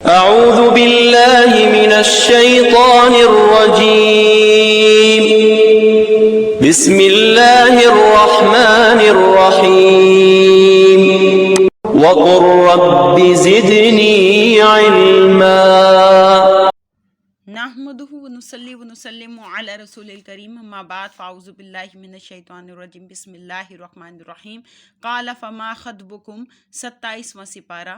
اعوذ باللہ من الشیطان الرجیم بسم اللہ الرحمن الرحیم وقل رب زدنی علما نحمده ونصلي ونسلم على رسول الكريم اما بعد فاعوذ باللہ من الشیطان الرجیم بسم اللہ الرحمن الرحیم قال فما خطبکم 27واں سپارہ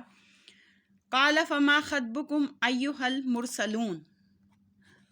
قال فما خطبکم ایھا المرسلون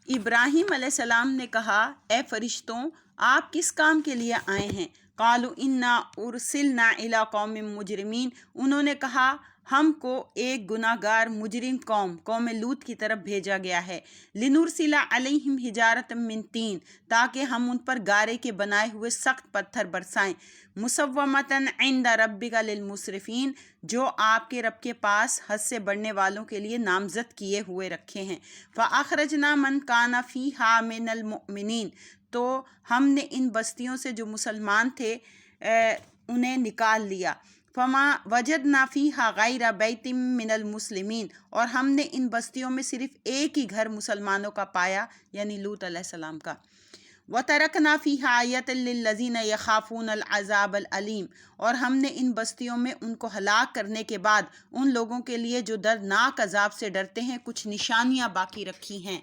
ابراہیم علیہ السلام نے کہا اے فرشتوں آپ کس کام کے لیے آئے ہیں؟ قالوا انا ارسلنا الی قوم مجرمین انہوں نے کہا ہم کو ایک گناہ گار مجرم قوم لوط کی طرف بھیجا گیا ہے لنرسل علیہم حجارۃ من طین تاکہ ہم ان پر گارے کے بنائے ہوئے سخت پتھر برسائیں مسومۃ عند ربک للمسرفین جو آپ کے رب کے پاس حد سے بڑھنے والوں کے لیے نامزد کیے ہوئے رکھے ہیں فاخرجنا من کان فیہا من المؤمنین تو ہم نے ان بستیوں سے جو مسلمان تھے انہیں نکال لیا فما وجدنا فیہا غیر بیت من المسلمین اور ہم نے ان بستیوں میں صرف ایک ہی گھر مسلمانوں کا پایا یعنی لوط علیہ السلام کا وَتَرَكْنَا فِيهَا آیَةً لِلَّذِينَ يَخَافُونَ الْعَذَابَ الْأَلِيمَ اور ہم نے ان بستیوں میں ان کو ہلاک کرنے کے بعد ان لوگوں کے لیے جو دردناک عذاب سے ڈرتے ہیں کچھ نشانیاں باقی رکھی ہیں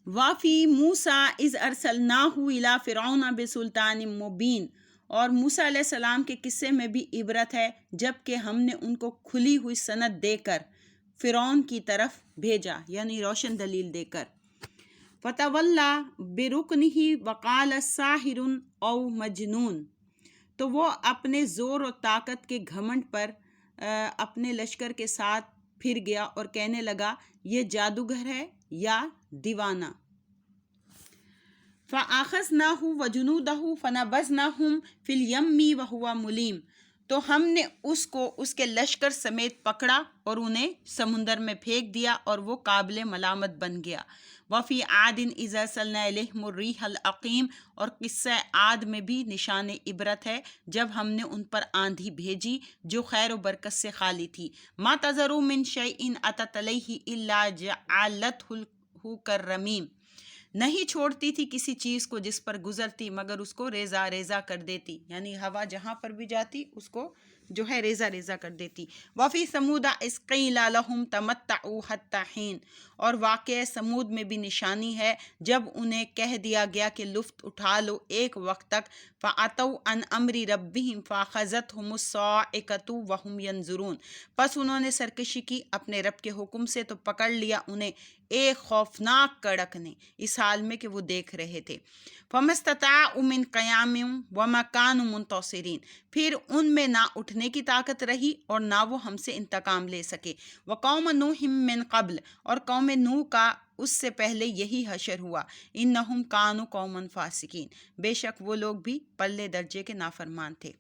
وَفِي مُوسَىٰ إِذْ أَرْسَلْنَاهُ إِلَىٰ فِرْعَوْنَ بِسُلْطَانٍ مُبِينٍ اور موسیٰ علیہ السلام کے قصے میں بھی عبرت ہے جب کہ ہم نے ان کو کھلی ہوئی سند دے کر فرعون کی طرف بھیجا یعنی روشن دلیل دے کر فَتَوَلَّىٰ بِرُكْنِهِ وَقَالَ سَاحِرٌ أَوْ مَجْنُونٌ تو وہ اپنے زور و طاقت کے گھمنڈ پر اپنے لشکر کے ساتھ پھر گیا اور کہنے لگا یہ جادوگر ہے یا دیوانہ فَأَخَذْنَاهُ وَجُنُودَهُ فَنَبَذْنَاهُمْ فِي الْيَمِّ وَهُوَ مُلِيمٌ تو ہم نے اس کو اس کے لشکر سمیت پکڑا اور انہیں سمندر میں پھینک دیا اور وہ قابل ملامت بن گیا وفی عاد اذ ارسلنا الیہم الریح العقیم اور قصہ عاد میں بھی نشان عبرت ہے جب ہم نے ان پر آندھی بھیجی جو خیر و برکت سے خالی تھی ما تذر من شیء اتت علیہ الا جعلتہ کالرمیم نہیں چھوڑتی تھی کسی چیز کو جس پر گزرتی مگر اس کو ریزہ ریزہ کر دیتی یعنی ہوا جہاں پر بھی جاتی اس کو جو ہے ریزہ ریزہ کر دیتی وفی ثمود اذ قیل لہم تمتعوا حتی حین اور واقعہ سمود میں بھی نشانی ہے جب انہیں کہہ دیا گیا کہ لطف اٹھا لو ایک وقت تک فعتوا عن امر ربہم فاخذتہم الصاعقۃ وہم ینظرون پس انہوں نے سرکشی کی اپنے رب کے حکم سے تو پکڑ لیا انہیں ایک خوفناک کڑک نے اس حال میں کہ وہ دیکھ رہے تھے فَمَا اسْتَطَاعُوا مِنْ قِیَامٍ وَمَا كَانُوا مُنْتَصِرِينَ پھر ان میں نہ اٹھنے کی طاقت رہی اور نہ وہ ہم سے انتقام لے سکے وَقَوْمَ نُوحٍ مِّن قَبْلِ اور قوم نوح کا اس سے پہلے یہی حشر ہوا اِنَّهُمْ كَانُوا قَوْمًا فَاسِقِينَ بے شک وہ لوگ بھی پلے درجے کے نافرمان تھے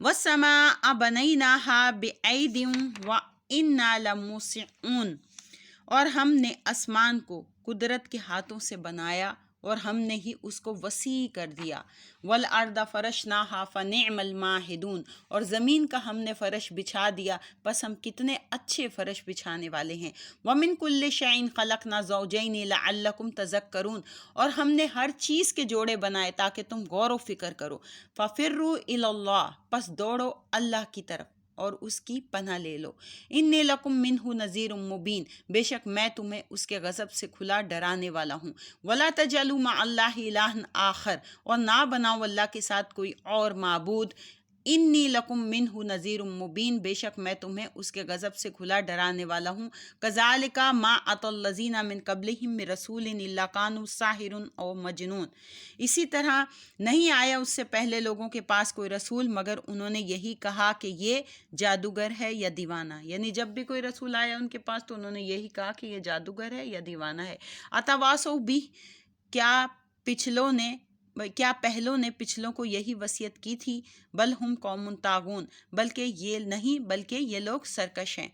وَالسَّمَاءَ بَنَيْنَاهَا بِأَيْدٍ وَإِنَّا لَمُوسِعُونَ اور ہم نے آسمان کو قدرت کے ہاتھوں سے بنایا اور ہم نے ہی اس کو وسیع کر دیا وَالْأَرْضَ فَرَشْنَاهَا فَنِعْمَ الْمَاهِدُونَ اور زمین کا ہم نے فرش بچھا دیا بس ہم کتنے اچھے فرش بچھانے والے ہیں وَمِن كُلِّ شَيْءٍ خَلَقْنَا زَوْجَيْنِ لَعَلَّكُمْ تَذَكَّرُونَ اور ہم نے ہر چیز کے جوڑے بنائے تاکہ تم غور و فکر کرو فَفِرُّوا إِلَى اللَّهِ پس دوڑو اللہ کی طرف اور اس کی پناہ لے لو انی لکم منہ نذیر مبین بے شک میں تمہیں اس کے غضب سے کھلا ڈرانے والا ہوں ولا تجعلوا مع اللہ الہ آخر اور نہ بناؤ اللہ کے ساتھ کوئی اور معبود انی لکم منہ نذیر مبین بے شک میں تمہیں اس کے غضب سے کھلا ڈرانے والا ہوں کذالک ما اتی الذین من قبلہم من رسول الا کانوا ساحر او مجنون اسی طرح نہیں آیا اس سے پہلے لوگوں کے پاس کوئی رسول مگر انہوں نے یہی کہا کہ یہ جادوگر ہے یا دیوانہ یعنی جب بھی کوئی رسول آیا ان کے پاس تو انہوں نے یہی کہا کہ یہ جادوگر ہے یا دیوانہ ہے اتواصوا بہ کیا پہلوں نے پچھلوں کو یہی وصیت کی تھی بل ہم قوم طاغون بلکہ یہ نہیں بلکہ یہ لوگ سرکش ہیں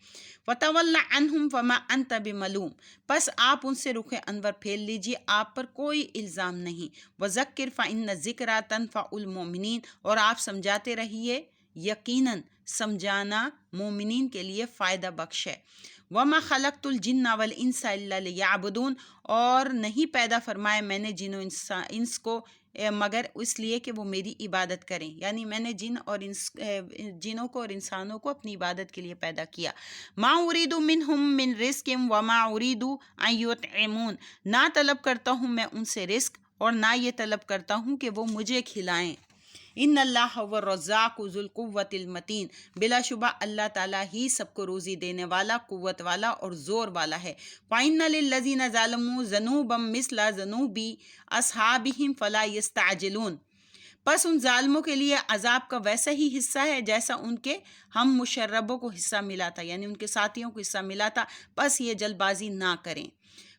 وَتَوَلَّ عَنْهُمْ فَمَا أَنْتَ بِمَلُومٍ پس آپ ان سے رخ انور پھیر لیجیے آپ پر کوئی الزام نہیں وَذَكِّرْ فَإِنَّ الذِّكْرَىٰ تَنفَعُ الْمُؤْمِنِينَ اور آپ سمجھاتے رہیے یقیناً سمجھانا مومنین کے لیے فائدہ بخش ہے۔ وَمَا خَلَقْتُ الْجِنَّ وَالْإِنسَ إِلَّا لِيَعْبُدُونَ، اور نہیں پیدا فرمایا میں نے جن و انس کو مگر اس لیے کہ وہ میری عبادت کریں، یعنی میں نے جنوں کو اور انسانوں کو اپنی عبادت کے لیے پیدا کیا۔ ما اريد منهم من رزق وما اريد ان يطعمون، نہ طلب کرتا ہوں میں ان سے رزق اور نہ یہ طلب کرتا ہوں کہ وہ مجھے کھلائیں۔ ان اللہ هو الرزاق ذو القوۃ المتین، بلا شبہ اللہ تعالیٰ ہی سب کو روزی دینے والا، قوت والا اور زور والا ہے۔ وَإِنَّ لِلَّذِينَ ظَلَمُوا ذَنُوبًا مِثْلَ ذَنُوبِ أَصْحَابِهِمْ فَلَا يَسْتَعْجِلُونَ، پس ان ظالموں کے لیے عذاب کا ویسا ہی حصہ ہے جیسا ان کے ہم مشربوں کو حصہ ملا تھا، یعنی ان کے ساتھیوں کو حصہ ملا تھا، پس یہ جلد بازی نہ کریں۔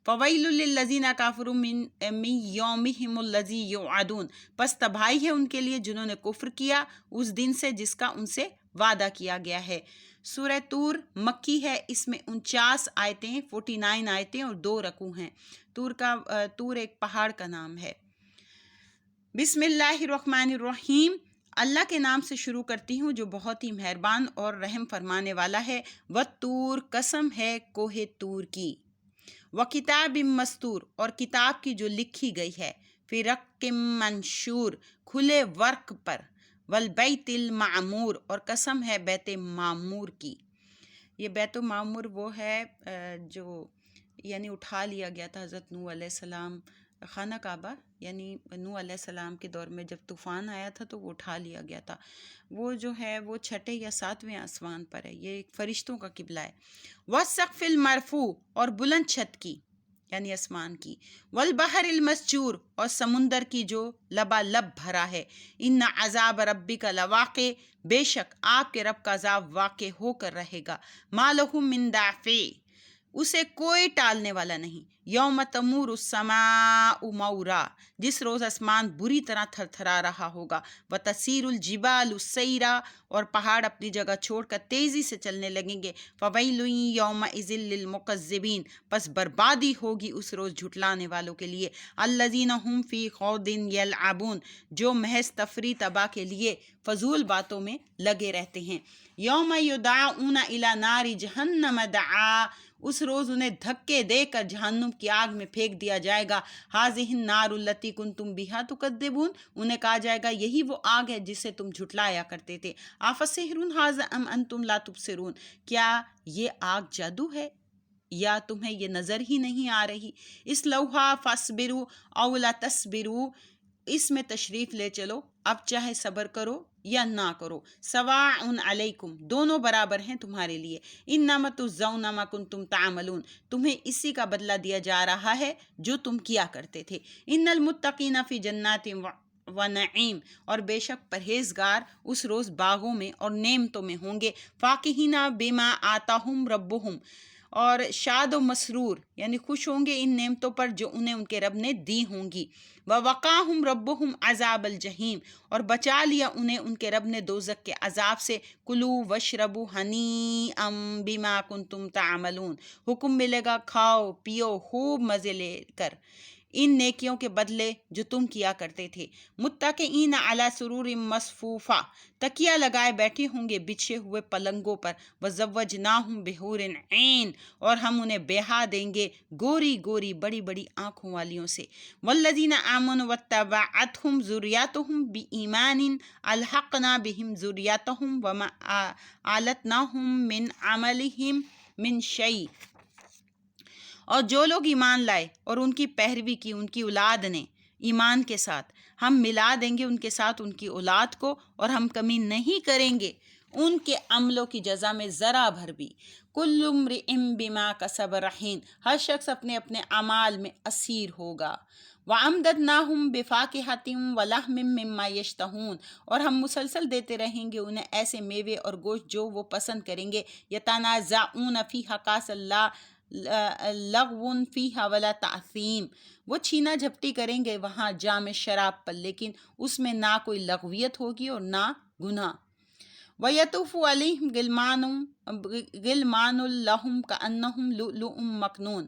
فَوَيْلٌ لِّلَّذِينَ كَفَرُوا مِن يَوْمِهِمُ الَّذِي يُوعَدُونَ، پس تباہی ہے ان کے لیے جنہوں نے کفر کیا اس دن سے جس کا ان سے وعدہ کیا گیا ہے۔ سورہ طور مکی ہے، اس میں 49 آیتیں 49 آیتیں اور 2 رکوع ہیں۔ طور ایک پہاڑ کا نام ہے۔ بسم اللہ الرحمن الرحیم، اللہ کے نام سے شروع کرتی ہوں جو بہت ہی مہربان اور رحم فرمانے والا ہے۔ والطور، قسم ہے کوہ طور کی۔ وکتاب مستور، اور کتاب کی جو لکھی گئی ہے۔ فی رق منشور، کھلے ورق پر۔ والبیت المعمور، اور قسم ہے بیت معمور کی۔ یہ بیت معمور وہ ہے جو یعنی اٹھا لیا گیا تھا حضرت نوح علیہ السلام، خانہ کعبہ، یعنی نوح علیہ السلام کے دور میں جب طوفان آیا تھا تو وہ اٹھا لیا گیا تھا۔ وہ جو ہے وہ 6 یا 7ویں آسمان پر ہے، یہ ایک فرشتوں کا قبلہ ہے۔ والسقف المرفوع، اور بلند چھت کی یعنی آسمان کی۔ والبحر المسجور، اور سمندر کی جو لبالب بھرا ہے۔ ان عذاب ربک لواقع، بے شک آپ کے رب کا عذاب واقع ہو کر رہے گا۔ ما لہ من دافع، اسے کوئی ٹالنے والا نہیں۔ یوم تمور السماء مورا، جس روز آسمان بری طرح تھر تھرا رہا ہوگا۔ وتسیر الجبال سیرا، اور پہاڑ اپنی جگہ چھوڑ کر تیزی سے چلنے لگیں گے۔ فویل یومئذ للمکذبین، پس بربادی ہوگی اس روز جھٹلانے والوں کے لیے۔ الذین هم فی خوض یلعبون، جو محض تفریح تباہ کے لیے فضول باتوں میں لگے رہتے ہیں۔ یوم یدعون الی نار جہنم دعا، اس روز انہیں دھکے دے کر جہنم کی آگ میں پھینک دیا جائے گا۔ ھذہ النار التی کنتم بہا تکذبون، انہیں کہا جائے گا یہی وہ آگ ہے جسے تم جھٹلایا کرتے تھے۔ افسحر ھذا ام انتم لا تبصرون، کیا یہ آگ جادو ہے یا تمہیں یہ نظر ہی نہیں آ رہی؟ اصلوھا فاصبروا او لا تصبروا، اس میں تشریف لے چلو، اب چاہے صبر کرو یا نہ کرو۔ سواء علیکم، دونوں برابر ہیں تمہارے لیے۔ انما تجزون ما کنتم تعملون، تمہیں اسی کا بدلہ دیا جا رہا ہے جو تم کیا کرتے تھے۔ ان المتقین فی جنات ونعیم، اور بے شک پرہیزگار اس روز باغوں میں اور نعمتوں میں ہوں گے۔ فاکہین بما آتاہم ربہم، اور شاد و مسرور یعنی خوش ہوں گے ان نعمتوں پر جو انہیں ان کے رب نے دی ہوں گی۔ ووقاہم ربہم عذاب الجحیم، اور بچا لیا انہیں ان کے رب نے دوزخ کے عذاب سے۔ کلوا واشربوا ہنیئا بما کنتم تعملون، حکم ملے گا کھاؤ پیو خوب مزے لے کر ان نیکیوں کے بدلے جو تم کیا کرتے تھے۔ متکئین علی سرور مصفوفہ، تکیہ لگائے بیٹھے ہوں گے بچھے ہوئے پلنگوں پر۔ وزوجناہم بحور عین، اور ہم انہیں بیاہ دیں گے گوری گوری بڑی بڑی آنکھوں والیوں سے۔ والذین آمنوا واتبعتہم ذریاتہم بایمان الحقنا بہم ذریاتہم وما آلتناہم من عملہم من شیء، اور جو لوگ ایمان لائے اور ان کی پیروی کی ان کی اولاد نے ایمان کے ساتھ، ہم ملا دیں گے ان کے ساتھ ان کی اولاد کو، اور ہم کمی نہیں کریں گے ان کے عملوں کی جزا میں ذرا بھر بھی۔ کل امرئ بما کسب رہین، ہر شخص اپنے اپنے اعمال میں اسیر ہوگا۔ وَأَمْدَدْنَاهُمْ بِفَاكِهَةٍ وَلَحْمٍ مِّمَّا يَشْتَهُونَ، اور ہم مسلسل دیتے رہیں گے انہیں ایسے میوے اور گوشت جو وہ پسند کریں گے۔ يَتَنَازَعُونَ فِيهَا كَأْسًا لَا لَغْوٌ فِيهَا وَلَا تَأْثِيمٌ، وہ چھینا جھپٹی کریں گے وہاں جام شراب پر، لیکن اس میں نہ کوئی لغویت ہوگی اور نہ گناہ۔ وَيَطُوفُ عَلَيْهِمْ غِلْمَانٌ لَّهُمْ كَأَنَّهُمْ لُؤْلُؤٌ مَّكْنُونٌ،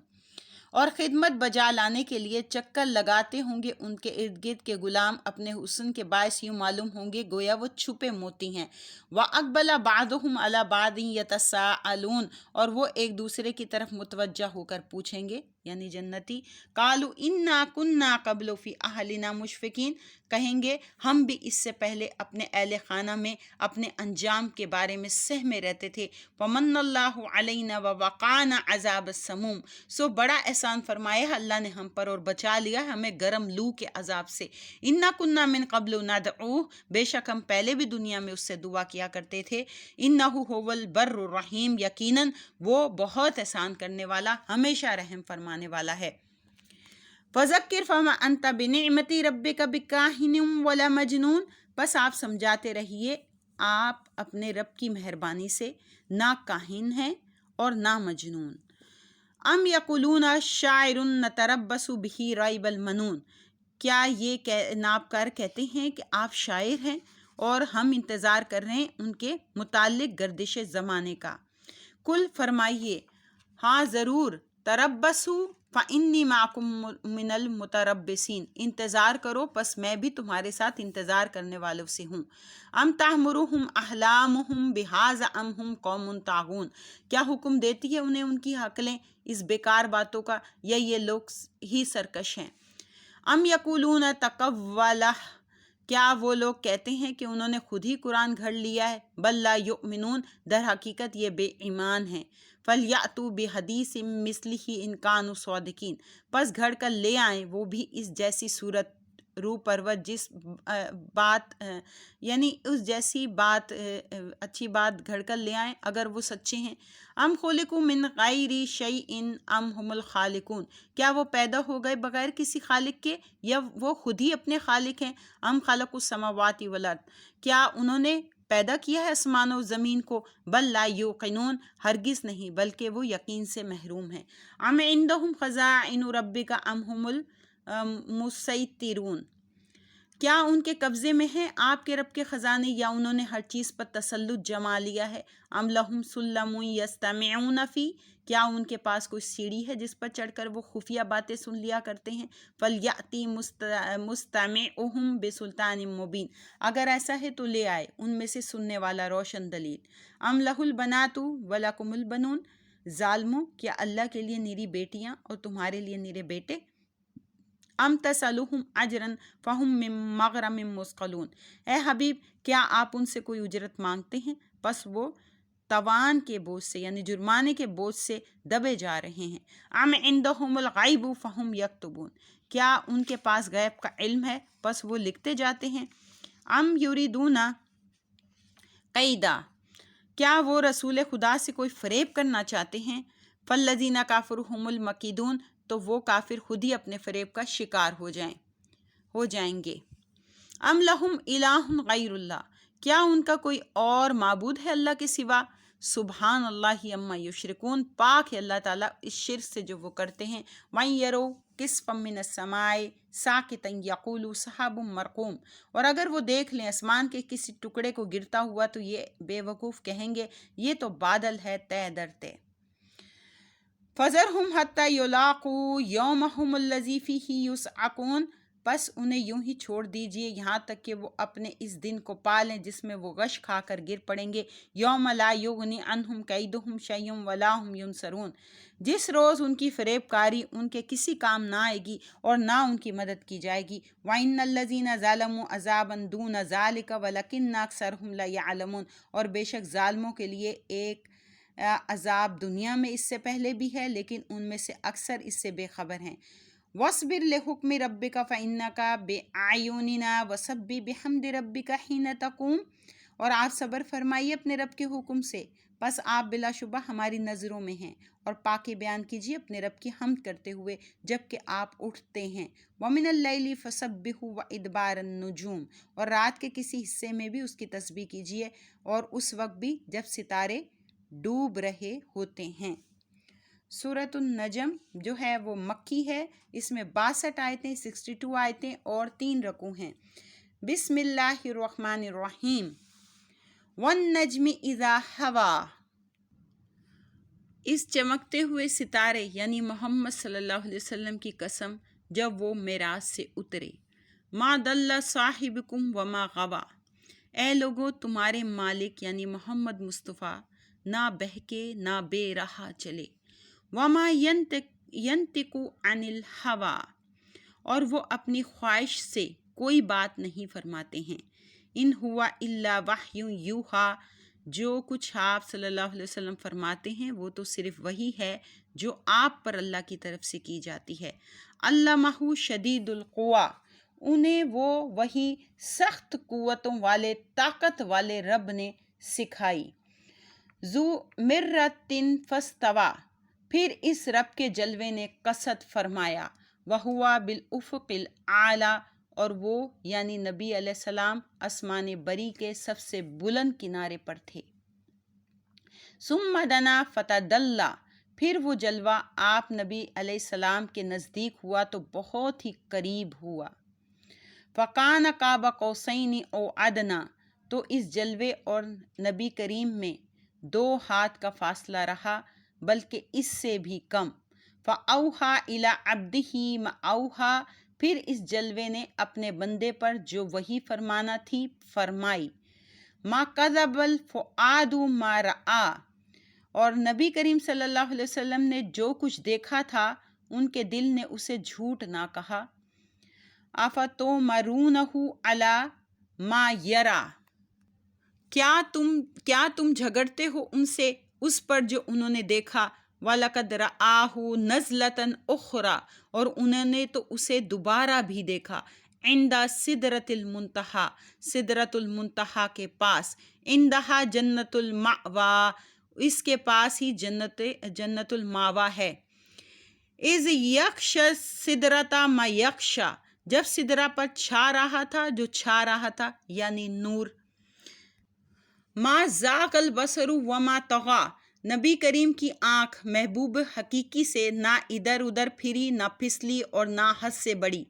اور خدمت بجا لانے کے لیے چکر لگاتے ہوں گے ان کے ارد گرد کے غلام اپنے حسن کے باعث یوں معلوم ہوں گے گویا وہ چھپے موتی ہیں۔ وَأَقْبَلَ بَعْضُهُمْ عَلَى بَعْضٍ يَتَسَاءَلُونَ اور وہ ایک دوسرے کی طرف متوجہ ہو کر پوچھیں گے یعنی جنتی، قَالُوا إِنَّا كُنَّا قَبْلُ فِي أَهْلِنَا مُشْفِقِينَ کہیں گے ہم بھی اس سے پہلے اپنے اہل خانہ میں اپنے انجام کے بارے میں سہمے رہتے تھے۔ فَمَنَّ اللَّهُ عَلَيْنَا وَوَقَانَا عَذَابَ السَّمُومِ سو بڑا احسان فرمایا اللہ نے ہم پر اور بچا لیا ہمیں گرم لو کے عذاب سے۔ اِنَّا كُنَّا مِن قَبْلُ نَدْعُوهُ بے شک ہم پہلے بھی دنیا میں اس سے دعا کیا کرتے تھے۔ إِنَّهُ هُوَ الْبَرُّ الرَّحِيمُ یقیناً وہ بہت احسان کرنے والا ہمیشہ رحم فرمانے والا ہے۔ فَذَكِّرْ فَمَا أَنْتَ بِنِعْمَةِ رَبِّكَ بِكَاهِنٍ وَلَا مَجْنُونٍ بس آپ سمجھاتے رہیے آپ اپنے رب کی مہربانی سے نہ کاہن ہیں اور نہ مجنون۔ ام یقولون شاعر نتربص بہ ریب المنون کیا یہ ناب کار کہتے ہیں کہ آپ شاعر ہیں اور ہم انتظار کر رہے ہیں ان کے متعلق گردش زمانے کا۔ کل فرمائیے ہاں ضرور، تربصوا فإنی معکم من المتربصین انتظار کرو پس میں بھی تمہارے ساتھ انتظار کرنے والوں سے ہوں۔ ام تأمرهم احلامهم بہذا ام هم قوم طاغون کیا حکم دیتی ہے انہیں ان کی عقلیں اس بیکار باتوں کا یا یہ لوگ ہی سرکش ہیں۔ ام یقولون تقولہ کیا وہ لوگ کہتے ہیں کہ انہوں نے خود ہی قرآن گھڑ لیا ہے۔ بل لا یؤمنون در حقیقت یہ بے ایمان ہیں۔ فلیأتوا بحدیث مثلہ ان کانوا صادقین پس گھڑ کر لے آئیں وہ بھی اس جیسی صورت رو پرور جس بات یعنی اس جیسی بات اچھی بات گھڑ کر لے آئیں اگر وہ سچے ہیں۔ ام خلقوا من غیر شیء ام هم الخالقون کیا وہ پیدا ہو گئے بغیر کسی خالق کے یا وہ خود ہی اپنے خالق ہیں۔ ام خلقوا السماوات والارض کیا انہوں نے پیدا کیا ہے آسمان و زمین کو۔ بل لا یوقنون ہرگز نہیں بلکہ وہ یقین سے محروم ہیں۔ ام عندهم خزائن ربک ام هم المسیطرون کیا ان کے قبضے میں ہیں آپ کے رب کے خزانے یا انہوں نے ہر چیز پر تسلط جما لیا ہے۔ ام لہم سلم یستمعون فی کیا ان کے پاس کوئی سیڑھی ہے جس پر چڑھ کر وہ خفیہ باتیں سن لیا کرتے ہیں۔ فلیأتی مستمعہم بسلطان مبین اگر ایسا ہے تو لے آئے ان میں سے سننے والا روشن دلیل۔ ام لہ البنات ولکم البنون ظالموں کیا اللہ کے لیے نیری بیٹیاں اور تمہارے لیے نیرے بیٹے۔ ام تسألہم اجرا فہم من مغرم مثقلون اے حبیب کیا آپ ان سے کوئی اجرت مانگتے ہیں پس وہ توان کے بوجھ سے یعنی جرمانے کے بوجھ سے دبے جا رہے ہیں۔ ام عندہم الغیب فہم یکتبون کیا ان کے پاس غیب کا علم ہے پس وہ لکھتے جاتے ہیں۔ ام یریدون کیدا کیا وہ رسول خدا سے کوئی فریب کرنا چاہتے ہیں۔ فالذین کفروا هم المکیدون تو وہ کافر خود ہی اپنے فریب کا شکار ہو جائیں گے۔ ام لہم الہ غیر اللہ کیا ان کا کوئی اور معبود ہے اللہ کے سوا۔ سبحان اللہ عما یشرکون پاک ہے اللہ تعالیٰ اس شرک سے جو وہ کرتے ہیں۔ وَإِن يَرَوْا كِسْفًا مِّنَ السَّمَاءِ سَاقِطًا يَقُولُوا سَحَابٌ مَّرْقُومٌ اور اگر وہ دیکھ لیں آسمان کے کسی ٹکڑے کو گرتا ہوا تو یہ بے وقوف کہیں گے یہ تو بادل ہے تہ در تہ۔ فَذَرْهُمْ حَتَّى يُلَاقُوا يَوْمَهُمُ الَّذِي فِيهِ يُصْعَقُونَ بس انہیں یوں ہی چھوڑ دیجئے یہاں تک کہ وہ اپنے اس دن کو پالیں جس میں وہ غش کھا کر گر پڑیں گے۔ یوم لا یغنی عنہم کیدہم شیء ولا ہم ینصرون جس روز ان کی فریب کاری ان کے کسی کام نہ آئے گی اور نہ ان کی مدد کی جائے گی۔ وَإِنَّ الَّذِينَ ظَلَمُوا عَذَابًا دُونَ ذَلِكَ وَلَكِنَّ أَكْثَرَهُمْ لَا يَعْلَمُونَ اور بے شک ظالموں کے لیے ایک عذاب دنیا میں اس سے پہلے بھی ہے لیکن ان میں سے اکثر اس سے بے خبر ہیں۔ وَاصْبِرْ لِحُکْمِ رَبِّکَ فَإِنَّکَ بِأَعْیُنِنَا وَسَبِّحْ بِحَمْدِ رَبِّکَ حِینَ تَقُومُ اور آپ صبر فرمائیے اپنے رب کے حکم سے پس آپ بلا شبہ ہماری نظروں میں ہیں اور پاکی بیان کیجیے اپنے رب کی حمد کرتے ہوئے جب کہ آپ اٹھتے ہیں۔ وَمِنَ اللَّيْلِ فَسَبِّحْهُ وَإِدْبَارَ النُّجُومِ اور رات کے کسی حصے میں بھی اس کی تسبیح کیجیے اور اس وقت بھی جب ستارے ڈوب رہے ہوتے ہیں۔ سورۃ النجم جو ہے وہ مکی ہے، اس میں 62 آیتیں 62 آیتیں اور 3 رکوع ہیں۔ بسم اللہ الرحمن الرحیم۔ والنجم اذا ہوا اس چمکتے ہوئے ستارے یعنی محمد صلی اللہ علیہ وسلم کی قسم جب وہ معراج سے اترے۔ ما ضل صاحبکم وما غوا، اے لوگو تمہارے مالک یعنی محمد مصطفیٰ نہ بہکے نہ بے راہ چلے۔ وما ینطق عن الہویٰ، اور وہ اپنی خواہش سے کوئی بات نہیں فرماتے ہیں۔ ان ہوا الا وحی یوحیٰ، جو کچھ آپ صلی اللہ علیہ وسلم فرماتے ہیں وہ تو صرف وہی ہے جو آپ پر اللہ کی طرف سے کی جاتی ہے۔ علمہ شدید القویٰ، انہیں وہ وہی سخت قوتوں والے طاقت والے رب نے سکھائی۔ ذو مرۃ فاستویٰ، پھر اس رب کے جلوے نے قصد فرمایا۔ وہوا بالافق الاعلیٰ، اور وہ یعنی نبی علیہ السلام آسمان بری کے سب سے بلند کنارے پر تھے۔ ثم دنا فتدلی، پھر وہ جلوہ آپ نبی علیہ السلام کے نزدیک ہوا تو بہت ہی قریب ہوا۔ فکان قاب قوسین او ادنیٰ، تو اس جلوے اور نبی کریم میں 2 ہاتھ کا فاصلہ رہا بلکہ اس سے بھی کم۔ فاوحیٰ الی عبدہ ما اوحیٰ، پھر اس جلوے نے اپنے بندے پر جو وحی فرمانا تھی فرمائی۔ ما کذب الفؤاد ما رأیٰ، اور نبی کریم صلی اللہ علیہ وسلم نے جو کچھ دیکھا تھا ان کے دل نے اسے جھوٹ نہ کہا۔ افتمارونہ علی ما یریٰ، کیا تم جھگڑتے ہو ان سے اس پر جو انہوں نے دیکھا۔ وَلَقَدْ رَآهُ نَزْلَةً أُخْرَىٰ، اور انہوں نے تو اسے دوبارہ بھی دیکھا۔ عند سدرۃ المنتہیٰ، سدرۃ المنتہیٰ کے پاس۔ عندہا جنت المأویٰ، اس کے پاس ہی جنت المأویٰ ہے۔ اذ یغشی السدرۃ ما یغشی، جب سدرہ پر چھا رہا تھا جو چھا رہا تھا یعنی نور۔ ما زاغ البصر وما طغیٰ، نبی کریم کی آنکھ محبوب حقیقی سے نہ ادھر ادھر پھری نہ پھسلی اور نہ حد سے بڑی۔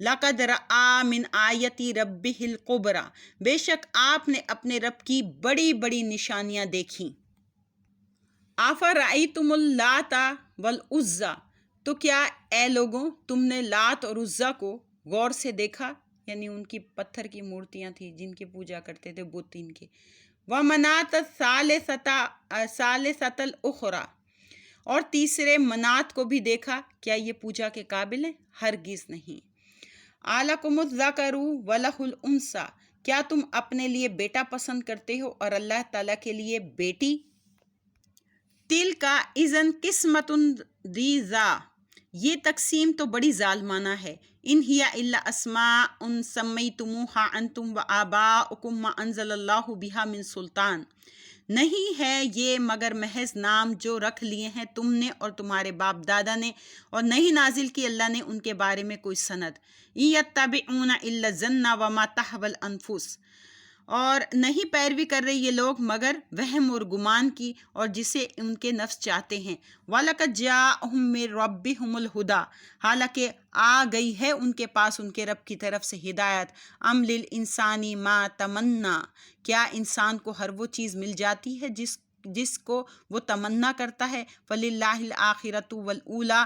لقد رأیٰ من آیات ربہ الکبریٰ، بے شک آپ نے اپنے رب کی بڑی بڑی نشانیاں دیکھیں۔ افرأیتم اللات والعزیٰ، تو کیا اے لوگوں تم نے لات اور عزیٰ کو غور سے دیکھا، یعنی ان کی پتھر کی مورتیاں تھیں جن کی پوجا کرتے تھے بت ان کے۔ ومناۃ الثالثۃ الاخریٰ، اور تیسرے منات کو بھی دیکھا، کیا یہ پوجا کے قابل ہیں؟ ہرگز نہیں۔ الکم الذکر ولہ الانثیٰ، کیا تم اپنے لیے بیٹا پسند کرتے ہو اور اللہ تعالیٰ کے لیے بیٹی؟ تلک اذن قسمۃ ضیزیٰ، یہ تقسیم تو بڑی ظالمانہ ہے۔ ان ہی الا اسماء سمیتموہا انتم وآباؤکم ما انزل اللہ بہا من سلطان، نہیں ہے یہ مگر محض نام جو رکھ لیے ہیں تم نے اور تمہارے باپ دادا نے، اور نہیں نازل کی اللہ نے ان کے بارے میں کوئی سند۔ ان یتبعون الا الظن وما تہوی الانفس، اور نہیں پیروی کر رہے یہ لوگ مگر وہم اور گمان کی اور جسے ان کے نفس چاہتے ہیں۔ وَلَقَدْ جَاءَهُم مِّن رَّبِّهُمُ الْهُدىٰ، حالانکہ آ گئی ہے ان کے پاس ان کے رب کی طرف سے ہدایت۔ أَمْ لِلْإِنسَانِ مَا تَمَنَّىٰ، کیا انسان کو ہر وہ چیز مل جاتی ہے جس کو وہ تمنا کرتا ہے۔ فَلِلَّهِ الْآخِرَةُ وَالْأُولَىٰ،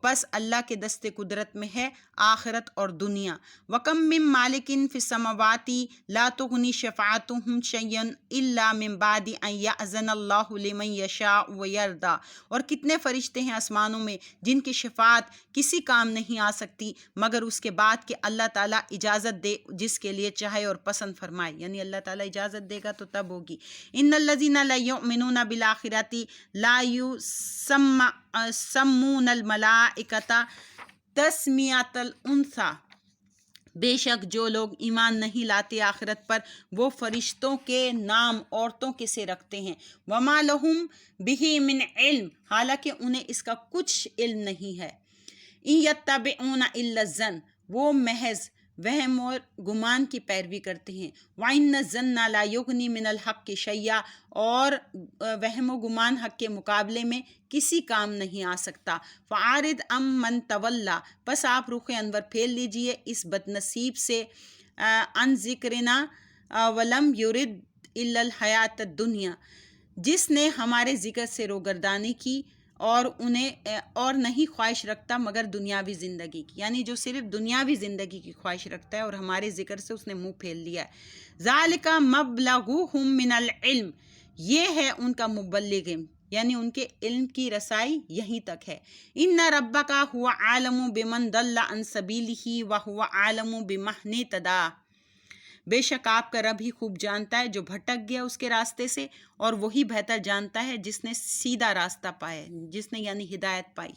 پس اللہ کے دست قدرت میں ہے آخرت اور دنیا۔ وَكَم مِّن مَّالِكٍ فِي السَّمَاوَاتِ لَا تُغْنِي شَفَاعَتُهُمْ شَيْئًا إِلَّا مِن بَعْدِ أَن يَأْذَنَ اللَّهُ لِمَن يَشَاءُ وَيَرْضَىٰ، اور کتنے فرشتے ہیں آسمانوں میں جن کی شفاعت کسی کام نہیں آ سکتی مگر اس کے بعد کہ اللہ تعالیٰ اجازت دے جس کے لیے چاہے اور پسند فرمائے، یعنی اللہ تعالیٰ اجازت دے گا تو تب ہوگی۔ ان الذین لا یؤمنون بالآخرۃ لا یسمون الملائکۃ تسمیۃ الانثیٰ، بے شک جو لوگ ایمان نہیں لاتے آخرت پر وہ فرشتوں کے نام عورتوں کے سے رکھتے ہیں۔ وما لہم بہ من علم، حالانکہ انہیں اس کا کچھ علم نہیں ہے۔ ان یتبعون الا الظن، وہ محض وہم اور گمان کی پیروی کرتے ہیں۔ وَإِنَّ الظَّنَّ لَا يُغْنِي مِنَ الْحَقِّ شَيْئًا، اور وہم و گمان حق کے مقابلے میں کسی کام نہیں آ سکتا۔ فَأَعْرِضْ عَمَّن تَوَلَّىٰ، پس آپ رخ انور پھیر لیجئے اس بد نصیب سے، عن ذکرنا وَلَمْ يُرِدْ إِلَّا الْحَيَاةَ الدُّنْيَا، جس نے ہمارے ذکر سے روگردانی کی اور نہیں خواہش رکھتا مگر دنیاوی زندگی کی، یعنی جو صرف دنیاوی زندگی کی خواہش رکھتا ہے اور ہمارے ذکر سے اس نے منہ پھیر لیا ہے۔ ذالک مبلغہم من العلم، یہ ہے ان کا مبلغ، یعنی ان کے علم کی رسائی یہیں تک ہے۔ ان ربک هو عالم بمن ضل عن سبیلہ وہو عالم بمن اہتدی، بے شک آپ کا رب ہی خوب جانتا ہے جو بھٹک گیا اس کے راستے سے، اور وہی بہتر جانتا ہے جس نے سیدھا راستہ پایا، جس نے یعنی ہدایت پائی۔